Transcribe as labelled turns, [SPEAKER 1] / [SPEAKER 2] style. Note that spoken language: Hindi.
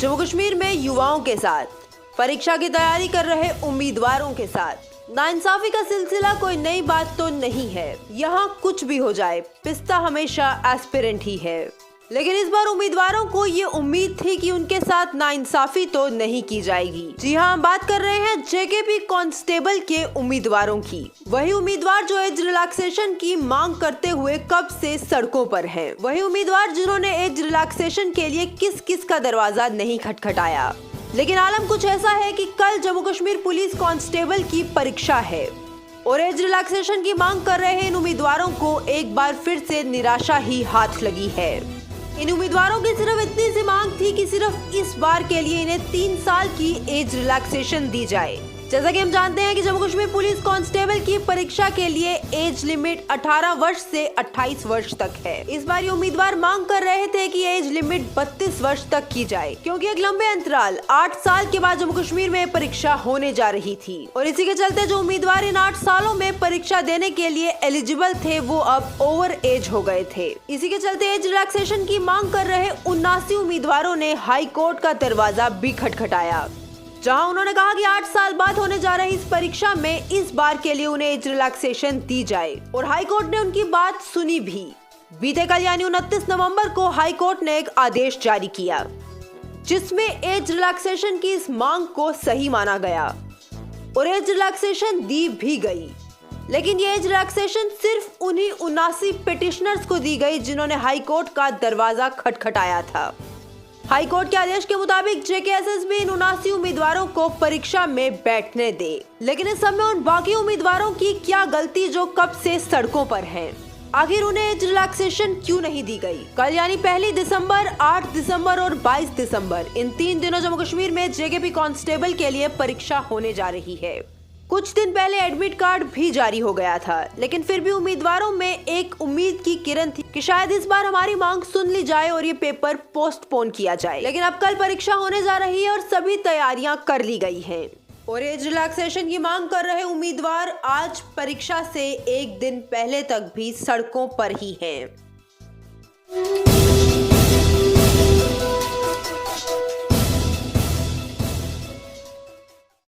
[SPEAKER 1] जम्मू कश्मीर में युवाओं के साथ, परीक्षा की तैयारी कर रहे उम्मीदवारों के साथ नाइंसाफी का सिलसिला कोई नई बात तो नहीं है। यहाँ कुछ भी हो जाए, पिस्ता हमेशा एस्पिरेंट ही है। लेकिन इस बार उम्मीदवारों को ये उम्मीद थी कि उनके साथ नाइंसाफी तो नहीं की जाएगी। जी हाँ, हम बात कर रहे हैं जेकेपी कांस्टेबल के उम्मीदवारों की। वही उम्मीदवार जो एज रिलैक्सेशन की मांग करते हुए कब से सड़कों पर हैं। वही उम्मीदवार जिन्होंने एज रिलैक्सेशन के लिए किस किस का दरवाजा नहीं खटखटाया। लेकिन आलम कुछ ऐसा है कि कल जम्मू कश्मीर पुलिस कांस्टेबल की परीक्षा है और एज रिलैक्सेशन की मांग कर रहे इन उम्मीदवारों को एक बार फिर से निराशा ही हाथ लगी है। इन उम्मीदवारों की सिर्फ इतनी सी मांग थी कि सिर्फ इस बार के लिए इन्हें 3 साल की एज रिलैक्सेशन दी जाए। जैसा कि हम जानते हैं कि जम्मू कश्मीर पुलिस कांस्टेबल की परीक्षा के लिए एज लिमिट 18 वर्ष से 28 वर्ष तक है। इस बार ये उम्मीदवार मांग कर रहे थे कि एज लिमिट 32 वर्ष तक की जाए, क्योंकि एक लंबे अंतराल 8 साल के बाद जम्मू कश्मीर में परीक्षा होने जा रही थी और इसी के चलते जो उम्मीदवार इन 8 सालों में परीक्षा देने के लिए एलिजिबल थे वो अब ओवर एज हो गए थे। इसी के चलते एज रिलैक्सेशन की मांग कर रहे 79 उम्मीदवारों ने हाई कोर्ट का दरवाजा भी खटखटाया, जहां उन्होंने कहा कि 8 साल बाद होने जा रही इस परीक्षा में इस बार के लिए उन्हें एज रिलैक्सेशन दी जाए। और हाई कोर्ट ने उनकी बात सुनी भी। बीते कल यानी 29 नवंबर को हाई कोर्ट ने एक आदेश जारी किया जिसमें एज रिलैक्सेशन की इस मांग को सही माना गया और एज रिलैक्सेशन दी भी गई। लेकिन ये एज रिलैक्सेशन सिर्फ उन्हीं 79 पिटिशनर्स को दी गई जिन्होंने हाई कोर्ट का दरवाजा खटखटाया था। हाई कोर्ट के आदेश के मुताबिक जेकेएसएसबी इन 79 उम्मीदवारों को परीक्षा में बैठने दे। लेकिन इस समय उन बाकी उम्मीदवारों की क्या गलती जो कब से सड़कों पर हैं? आखिर उन्हें एज रिलैक्सेशन क्यों नहीं दी गई? कल यानी 1 दिसंबर, 8 दिसंबर और 22 दिसंबर इन 3 दिनों जम्मू कश्मीर में जेकेपी कांस्टेबल के लिए परीक्षा होने जा रही है। कुछ दिन पहले एडमिट कार्ड भी जारी हो गया था, लेकिन फिर भी उम्मीदवारों में एक उम्मीद की किरण थी कि शायद इस बार हमारी मांग सुन ली जाए और ये पेपर पोस्टपोन किया जाए। लेकिन अब कल परीक्षा होने जा रही है और सभी तैयारियां कर ली गई हैं और एज रिलैक्सेशन की मांग कर रहे उम्मीदवार आज परीक्षा से एक दिन पहले तक भी सड़कों पर ही हैं।